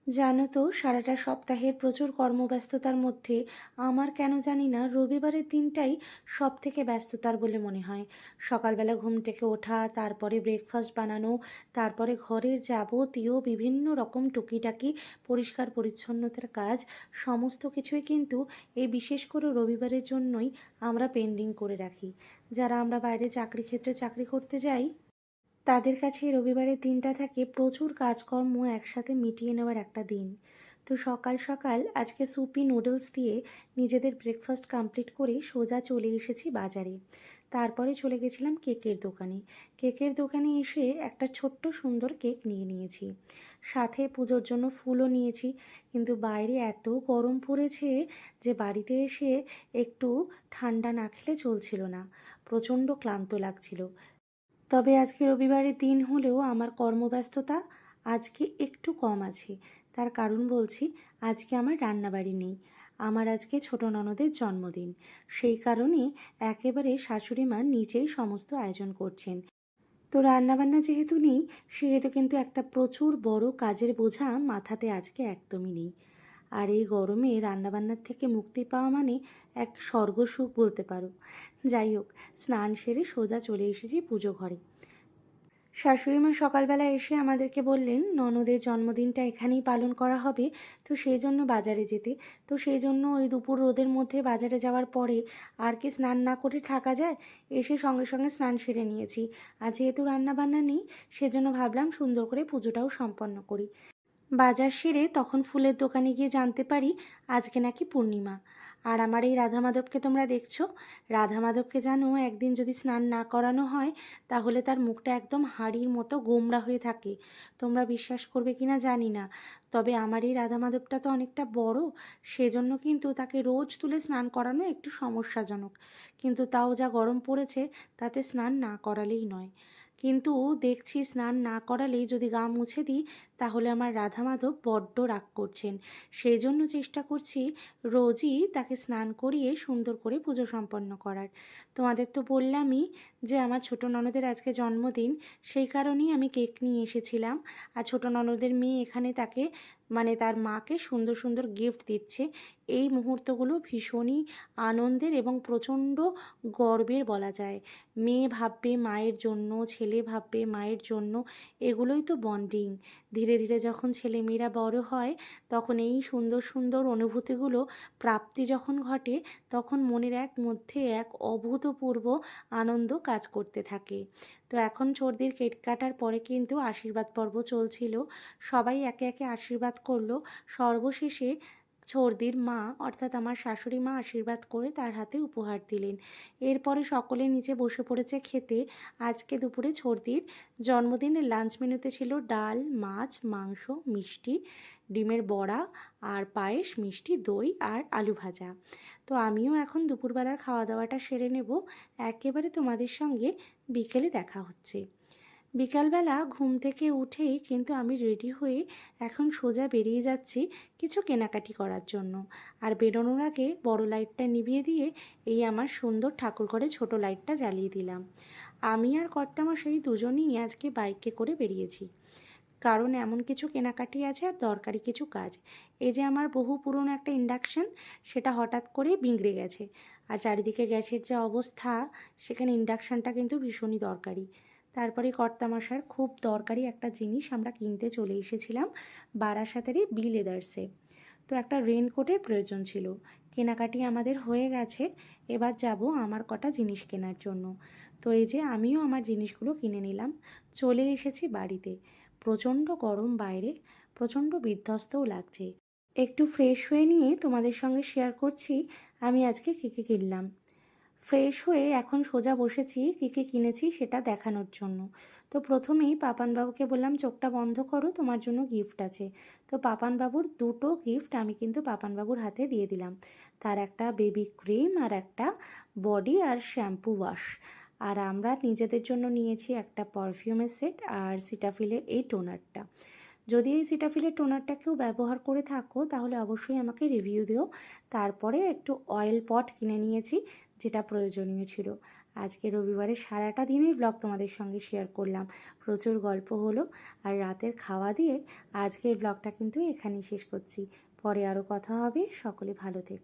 জানো তো, সারাটা সপ্তাহের প্রচুর কর্মব্যস্ততার মধ্যে আমার কেন জানি না রবিবারের দিনটাই সব থেকে ব্যস্ততার বলে মনে হয়। সকালবেলা ঘুম থেকে ওঠা, তারপরে ব্রেকফাস্ট বানানো, তারপরে ঘরের যাবতীয় বিভিন্ন রকম টুকিটাকি পরিষ্কার পরিচ্ছন্নতার কাজ, সমস্ত কিছুই কিন্তু এই বিশেষ করে রবিবারের জন্যই আমরা পেন্ডিং করে রাখি। যারা আমরা বাইরে চাকরি ক্ষেত্রে চাকরি করতে যাই, তাদের কাছে এই রবিবারের দিনটা থাকে প্রচুর কাজকর্ম একসাথে মিটিয়ে নেওয়ার একটা দিন। তো সকাল সকাল আজকে সুপি নুডলস দিয়ে নিজেদের ব্রেকফাস্ট কমপ্লিট করে সোজা চলে এসেছি বাজারে। তারপরে চলে গেছিলাম কেকের দোকানে। কেকের দোকানে এসে একটা ছোট্ট সুন্দর কেক নিয়ে নিয়েছি, সাথে পুজোর জন্য ফুলও নিয়েছি। কিন্তু বাইরে এত গরম পড়েছে যে বাড়িতে এসে একটু ঠান্ডা না খেলে চলছিল না, প্রচণ্ড ক্লান্ত লাগছিল। তবে আজকে রবিবারের দিন হলেও আমার কর্মব্যস্ততা আজকে একটু কম আছে। তার কারণ বলছি, আজকে আমার রান্নাবাড়ি নেই। আমার আজকে ছোট ননদের জন্মদিন। সেই কারণে একেবারে শাশুড়ি মা নিজেই সমস্ত আয়োজন করছেন। তো রান্নাবান্না যেহেতু নেই, সেহেতু কিন্তু একটা প্রচুর বড় কাজের বোঝা মাথাতে আজকে একদমই নেই। আর এই গরমে রান্নাবান্নার থেকে মুক্তি পাওয়া মানে এক স্বর্গসুখ বলতে পারো। যাই হোক, স্নান সেরে সোজা চলে এসেছি পুজো ঘরে। শাশুড়ি মা সকালবেলা এসে আমাদেরকে বললেন ননদের জন্মদিনটা এখানেই পালন করা হবে, তো সেই জন্য বাজারে যেতে। তো সেই জন্য ওই দুপুর রোদের মধ্যে বাজারে যাওয়ার পরে আর কি স্নান না করে থাকা যায়, এসে সঙ্গে সঙ্গে স্নান সেরে নিয়েছি। আর যেহেতু রান্নাবান্না নেই, সেজন্য ভাবলাম সুন্দর করে পুজোটাও সম্পন্ন করি। বাজার সেরে তখন ফুলের দোকানে গিয়ে জানতে পারি আজকে নাকি পূর্ণিমা। আর আমার এই রাধা মাধবকে তোমরা দেখছো, রাধা মাধবকে জানো একদিন যদি স্নান না করানো হয় তাহলে তার মুখটা একদম হাঁড়ির মতো গোমড়া হয়ে থাকে। তোমরা বিশ্বাস করবে কিনা জানি না, তবে আমার এই রাধা মাধবটা তো অনেকটা বড়, সেজন্য কিন্তু তাকে রোজ তুলে স্নান করানো একটু সমস্যাজনক। কিন্তু তাও যা গরম পড়েছে, তাতে স্নান না করালেই নয়। কিন্তু দেখছি স্নান না করালেই যদি গা মুছে দিই তাহলে আমার রাধা মাধব বড্ড রাগ করছেন। সেই জন্য চেষ্টা করছি রোজই তাকে স্নান করিয়ে সুন্দর করে পুজো সম্পন্ন করার। তোমাদের তো বললামই যে আমার ছোট ননদের আজকে জন্মদিন, সেই কারণেই আমি কেক নিয়ে এসেছিলাম। আর ছোট ননদের মেয়ে এখানে তাকে মানে তার মাকে সুন্দর সুন্দর গিফট দিচ্ছে। এই মুহূর্তগুলো ভীষণই আনন্দের এবং প্রচণ্ড গর্বের বলা যায়। মেয়ে ভাববে মায়ের জন্য, ছেলে ভাববে মায়ের জন্য, এগুলোই তো বন্ডিং। ধীরে ধীরে যখন ছেলেমেয়েরা বড় হয়, তখন এই সুন্দর সুন্দর অনুভূতিগুলো প্রাপ্তি যখন ঘটে, তখন মনের মধ্যে এক অভূতপূর্ব আনন্দ কাজ করতে থাকে। তো এখন সর্দির কেক কাটার পরে কিন্তু আশীর্বাদ পর্ব চলছিল। সবাই একে একে আশীর্বাদ করলো। সর্বশেষে সর্দির মা অর্থাৎ আমার শাশুড়ি মা আশীর্বাদ করে তার হাতে উপহার দিলেন। এরপরে সকলে নিচে বসে পড়েছে খেতে। আজকে দুপুরে সর্দির জন্মদিনের লাঞ্চ মেনুতে ছিল ডাল, মাছ, মাংস, মিষ্টি, ডিমের বড়া আর পায়েস, মিষ্টি দই আর আলু ভাজা। তো আমিও এখন দুপুরবেলার খাওয়া দাওয়াটা সেরে নেব। একেবারে তোমাদের সঙ্গে বিকেলে দেখা হচ্ছে। বিকালবেলা ঘুম থেকে উঠেই কিন্তু আমি রেডি হয়ে এখন সোজা বেরিয়ে যাচ্ছি কিছু কেনাকাটি করার জন্য। আর বেরোনোর আগে বড় লাইটটা নিভিয়ে দিয়ে এই আমার সুন্দর ঠাকুরঘরে ছোট লাইটটা জ্বালিয়ে দিলাম। আমি আর কর্তামশাই দুজনেই আজকে বাইকে করে বেরিয়েছি, কারণ এমন কিছু কেনাকাটি আছে আর দরকারি কিছু কাজ। এই যে আমার বহু পুরনো একটা ইন্ডাকশান, সেটা হঠাৎ করেই বিগড়ে গেছে। আর চারিদিকে গ্যাসের যা অবস্থা, সেখানে ইন্ডাকশানটা কিন্তু ভীষণই দরকারি। তারপরে কর্তামশার খুব দরকারি একটা জিনিস আমরা কিনতে চলে এসেছিলাম বারাসাতেরই বি লেদার্সে। তো একটা রেনকোটের প্রয়োজন ছিল। কেনাকাটি আমাদের হয়ে গেছে, এবার যাব আমার কটা জিনিস কেনার জন্য। তো এই যে আমিও আমার জিনিসগুলো কিনে নিলাম, চলে এসেছি বাড়িতে। প্রচণ্ড গরম বাইরে, প্রচণ্ড বিধ্বস্তও লাগছে। একটু ফ্রেশ হয়ে নিয়ে তোমাদের সঙ্গে শেয়ার করছি আমি আজকে কী কী কিনলাম। ফ্রেশ হয়ে এখন সোজা বসেছি কী কী কিনেছি সেটা দেখানোর জন্য। তো প্রথমেই পাপানবাবুকে বললাম চোখটা বন্ধ করো, তোমার জন্য গিফট আছে। তো পাপানবাবুর দুটো গিফট আমি কিন্তু পাপানবাবুর হাতে দিয়ে দিলাম। তার একটা বেবি ক্রিম আর একটা বডি আর শ্যাম্পু ওয়াশ। আর আমরা নিজেদের জন্য নিয়েছি একটা পারফিউমের সেট আর সিটাফিলের এই টোনারটা। যদি এই সিটাফিলের টোনারটা কেউ ব্যবহার করে থাকো তাহলে অবশ্যই আমাকে রিভিউ দিও। তারপরে একটু অয়েল পট কিনে নিয়েছি, যেটা প্রয়োজনীয় ছিল। আজকে রবিবারে সারাটা দিনের ব্লগ তোমাদের সঙ্গে শেয়ার করলাম। প্রচুর গল্প হলো আর রাতের খাওয়া দিয়ে আজকের ব্লগটা কিন্তু এখানেই শেষ করছি। পরে আরও কথা হবে। সকলে ভালো থেকো।